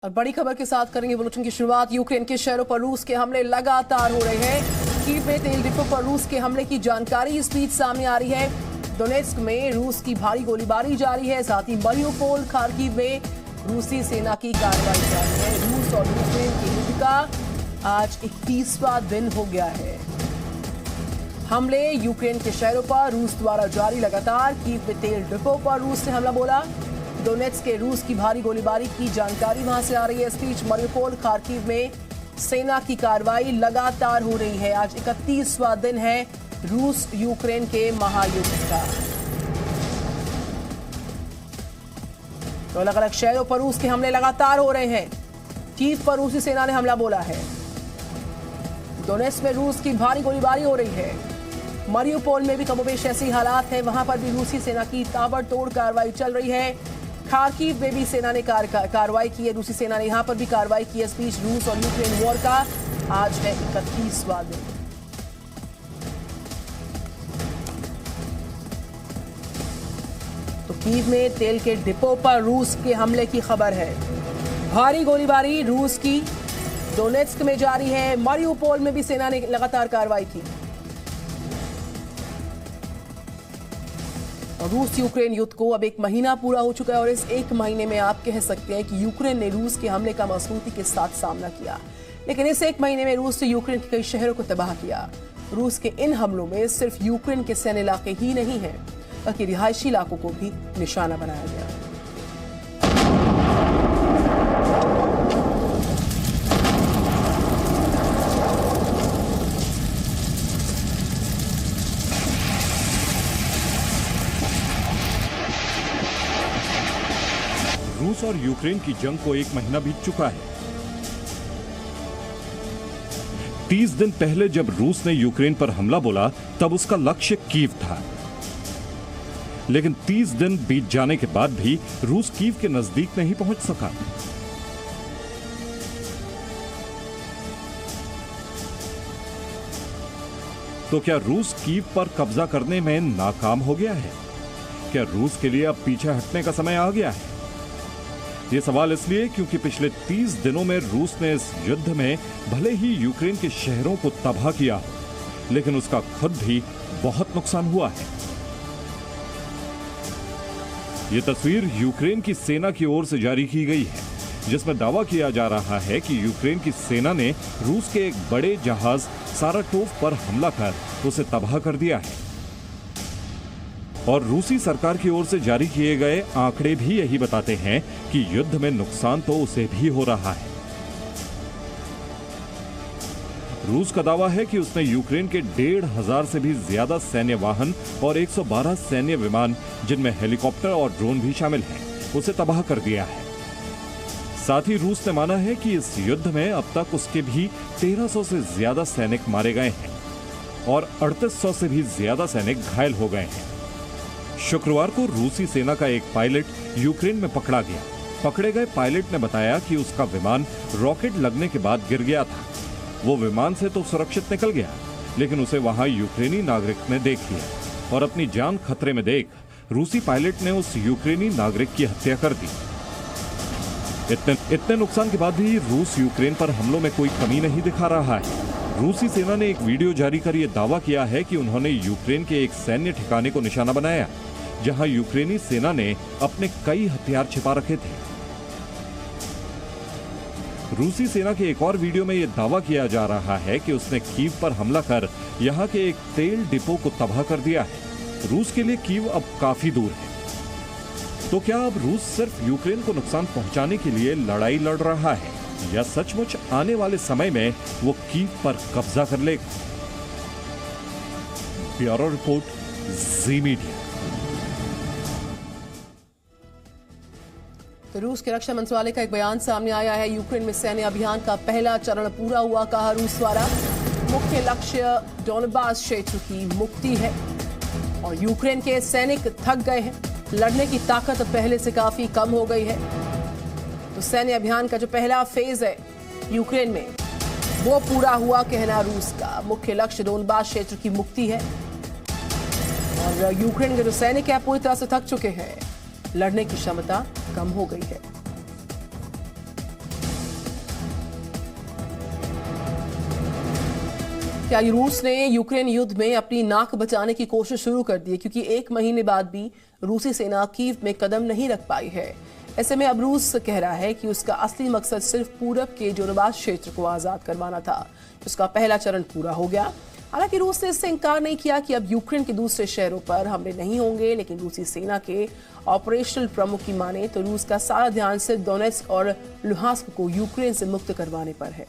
और बड़ी खबर के साथ करेंगे बुलेटिन की शुरुआत। यूक्रेन के शहरों पर रूस के हमले लगातार हो रहे हैं। कीव में तेल डिपो पर रूस के हमले की जानकारी इस बीच सामने आ रही है। डोनेट्स्क में रूस की भारी गोलीबारी जारी है। साथ ही मारिउपोल, खार्किव में रूसी सेना की कार्रवाई जारी है। रूस और यूक्रेन के युद्ध का आज 31वां दिन हो गया है। हमले यूक्रेन के शहरों पर रूस द्वारा जारी लगातार। कीव में तेल डिपो पर रूस ने हमला बोला। डोनेट्स्क के रूस की भारी गोलीबारी की जानकारी वहां से आ रही है। इस बीच मारिउपोल, खार्किव में सेना की कार्रवाई लगातार हो रही है। आज 31वां दिन है रूस यूक्रेन के महायुद्ध का। तो अलग अलग शहरों पर रूस के हमले लगातार हो रहे हैं। कीव पर रूसी सेना ने हमला बोला है। डोनेट्स्क में रूस की भारी गोलीबारी हो रही है। मारिउपोल में भी कमोबेश ऐसी हालात है। वहां पर भी रूसी सेना की ताबड़तोड़ कार्रवाई चल रही है। खार्किव में भी सेना ने कार्रवाई की है। रूसी सेना ने यहां पर भी कार्रवाई की है। इस बीच रूस और यूक्रेन वॉर का आज है 31वां दिन। तो कीव में तेल के डिपो पर रूस के हमले की खबर है। भारी गोलीबारी रूस की डोनेट्स्क में जारी है। मारिउपोल में भी सेना ने लगातार कार्रवाई की। रूस यूक्रेन युद्ध को अब 1 महीना पूरा हो चुका है और इस 1 महीने में आप कह सकते हैं कि यूक्रेन ने रूस के हमले का मजबूती के साथ सामना किया। लेकिन इस 1 महीने में रूस ने यूक्रेन के कई शहरों को तबाह किया। रूस के इन हमलों में सिर्फ यूक्रेन के सैन्य इलाके ही नहीं हैं, बल्कि रिहायशी इलाकों को भी निशाना बनाया गया। रूस और यूक्रेन की जंग को 1 महीना बीत चुका है। 30 दिन पहले जब रूस ने यूक्रेन पर हमला बोला तब उसका लक्ष्य कीव था। लेकिन 30 दिन बीत जाने के बाद भी रूस कीव के नजदीक नहीं पहुंच सका। तो क्या रूस कीव पर कब्जा करने में नाकाम हो गया है? क्या रूस के लिए अब पीछे हटने का समय आ गया है? ये सवाल इसलिए क्योंकि पिछले 30 दिनों में रूस ने इस युद्ध में भले ही यूक्रेन के शहरों को तबाह किया हो, लेकिन उसका खुद भी बहुत नुकसान हुआ है। ये तस्वीर यूक्रेन की सेना की ओर से जारी की गई है, जिसमें दावा किया जा रहा है कि यूक्रेन की सेना ने रूस के एक बड़े जहाज साराटोव पर हमला कर उसे तबाह कर दिया है। और रूसी सरकार की ओर से जारी किए गए आंकड़े भी यही बताते हैं कि युद्ध में नुकसान तो उसे भी हो रहा है। रूस का दावा है कि उसने यूक्रेन के 1,500 से भी ज्यादा सैन्य वाहन और 112 सैन्य विमान, जिनमें हेलीकॉप्टर और ड्रोन भी शामिल हैं, उसे तबाह कर दिया है। साथ ही रूस ने माना है कि इस युद्ध में अब तक उसके भी 1300 से ज्यादा सैनिक मारे गए हैं और 3800 से भी ज्यादा सैनिक घायल हो गए हैं। शुक्रवार को रूसी सेना का एक पायलट यूक्रेन में पकड़ा गया। पकड़े गए पायलट ने बताया कि उसका विमान रॉकेट लगने के बाद गिर गया था। वो विमान से तो सुरक्षित निकल गया, लेकिन उसे वहां यूक्रेनी नागरिक ने देख लिया और अपनी जान खतरे में देख रूसी पायलट ने उस यूक्रेनी नागरिक की हत्या कर दी। इतने नुकसान के बाद भी रूस यूक्रेन पर हमलों में कोई कमी नहीं दिखा रहा है। रूसी सेना ने एक वीडियो जारी कर यह दावा किया है कि उन्होंने यूक्रेन के एक सैन्य ठिकाने को निशाना बनाया, जहां यूक्रेनी सेना ने अपने कई हथियार छिपा रखे थे। रूसी सेना के एक और वीडियो में यह दावा किया जा रहा है कि उसने कीव पर हमला कर यहां के एक तेल डिपो को तबाह कर दिया है। रूस के लिए कीव अब काफी दूर है। तो क्या अब रूस सिर्फ यूक्रेन को नुकसान पहुंचाने के लिए लड़ाई लड़ रहा है, या सचमुच आने वाले समय में वो कीव पर कब्जा कर लेगा? ब्यूरो रिपोर्ट, जी मीडिया। तो रूस के रक्षा मंत्रालय का एक बयान सामने आया है। यूक्रेन में सैन्य अभियान का पहला चरण पूरा हुआ, कहा रूस द्वारा। मुख्य लक्ष्य डोनबास क्षेत्र की मुक्ति है और यूक्रेन के सैनिक थक गए हैं। लड़ने की ताकत पहले से काफी कम हो गई है। तो सैन्य अभियान का जो पहला फेज है यूक्रेन में, वो पूरा हुआ, कहना रूस का। मुख्य लक्ष्य डोनबास क्षेत्र की मुक्ति है और यूक्रेन के जो सैनिक है पूरी तरह से थक चुके हैं। लड़ने की क्षमता कम हो गई है। क्या रूस ने यूक्रेन युद्ध में अपनी नाक बचाने की कोशिश शुरू कर दी है, क्योंकि 1 महीने बाद भी रूसी सेना कीव में कदम नहीं रख पाई है। ऐसे में अब रूस कह रहा है कि उसका असली मकसद सिर्फ पूरब के डोनबास क्षेत्र को आजाद करवाना था। उसका पहला चरण पूरा हो गया। हालांकि रूस ने इससे इंकार नहीं किया कि अब यूक्रेन के दूसरे शहरों पर हमले नहीं होंगे, लेकिन रूसी सेना के ऑपरेशनल प्रमुख की माने तो रूस का सारा ध्यान सिर्फ डोनेट्स्क और लुहांस्क को यूक्रेन से मुक्त करवाने पर है।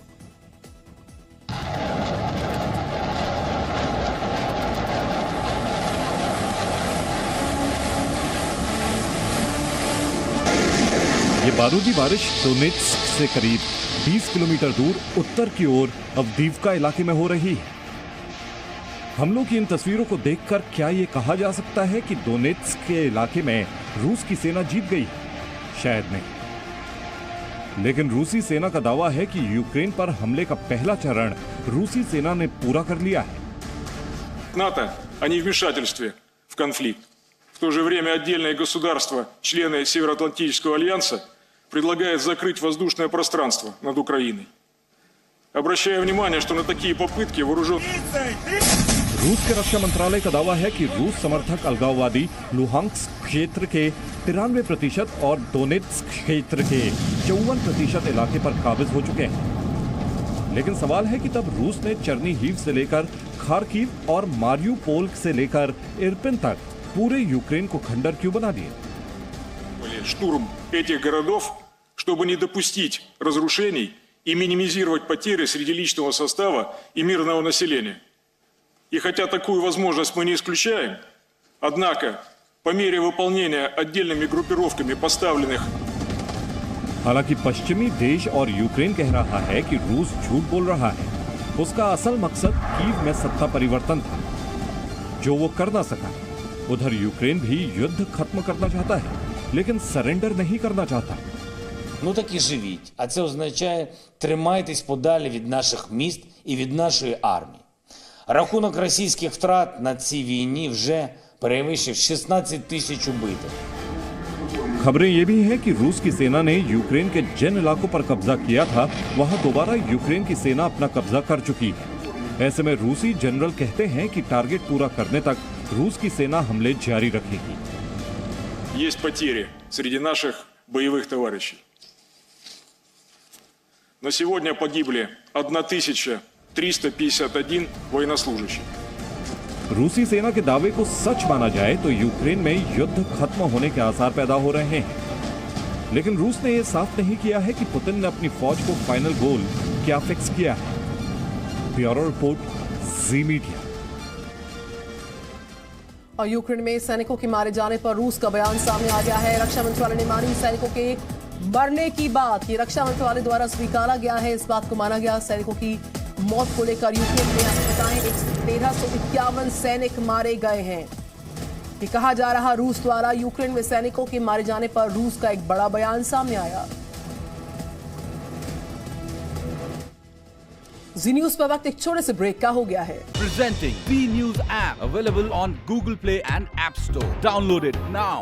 ये बारूदी बारिश डोनेट्स्क से करीब 20 किलोमीटर दूर उत्तर की ओर अवदीवका इलाके में हो रही है। हमलों की इन तस्वीरों को देखकर क्या ये कहा जा सकता है कि डोनेट्स्क के इलाके में रूस की सेना जीत गई? शायद नहीं। लेकिन रूसी सेना का दावा है कि यूक्रेन पर हमले का पहला चरण रूसी सेना ने पूरा कर लिया है। НАТО о невмешательстве в конфликт. В то же время отдельные государства, члены Североатлантического альянса, предлагают закрыть воздушное пространство над Украиной. Обращаю внимание, что на такие попытки вооруженные... रूस के रक्षा मंत्रालय का दावा है कि रूस समर्थक अलगाववादी लुहांस्क क्षेत्र के 93% और डोनेट्स्क क्षेत्र के 54% इलाके पर काबिज हो चुके हैं। लेकिन सवाल है कि तब रूस ने चर्नीहिव से लेकर खार्किव और मारियुपोल से लेकर इरपिन तक पूरे यूक्रेन को खंडर क्यों बना दिए? Штурм этих городов, чтобы не допустить разрушений и минимизировать потери среди личного состава и мирного населения. И хотя такую возможность мы не исключаем, однако по мере выполнения отдельными группировками поставленных... हालांकि पश्चिमी देश और यूक्रेन कह रहा है कि रूस झूठ बोल रहा है। उसका असल मकसद कीव में सत्ता परिवर्तन था, जो वो कर ना सका। उधर यूक्रेन भी युद्ध खत्म करना चाहता है, लेकिन सरेंडर नहीं करना चाहता। Ну так і живіть. А це означає, тримайтесь подалі від наших міст і від нашої армії. Рахунок російських втрат на цій війні вже перевищив 16 тисяч убитих. खबरें ये भी हैं कि रूस की सेना ने यूक्रेन के जिन इलाकों पर कब्जा किया था, वहां दोबारा यूक्रेन की सेना अपना कब्जा कर चुकी है। ऐसे में रूसी जनरल कहते हैं कि टारगेट पूरा करने तक रूस की सेना हमले जारी रखेगी। Есть потери среди наших боевых товарищей. На сегодня погибли 1351 военнослужащих. रूसी सेना के दावे को सच माना जाए तो यूक्रेन में युद्ध खत्म होने के आसार पैदा हो रहे हैं। लेकिन रूस ने यह साफ नहीं किया है कि पुतिन ने अपनी फौज को फाइनल गोल क्या फिक्स किया है। ब्यूरो रिपोर्ट, जी मीडिया। और यूक्रेन में सैनिकों के मारे जाने पर रूस का बयान सामने आ गया है। रक्षा मंत्रालय ने मानी सैनिकों के मरने की बात। ये रक्षा मंत्रालय द्वारा स्वीकारा गया है। इस बात को माना गया सैनिकों की मौत को लेकर यूक्रेन में बताएं 1351 सैनिक मारे गए हैं। ये कहा जा रहा रूस द्वारा यूक्रेन में सैनिकों के मारे जाने पर रूस का एक बड़ा बयान सामने आया। जी न्यूज पर वक्त एक छोटे से ब्रेक का हो गया है। Presenting B News app available on Google Play and App Store. Download it now.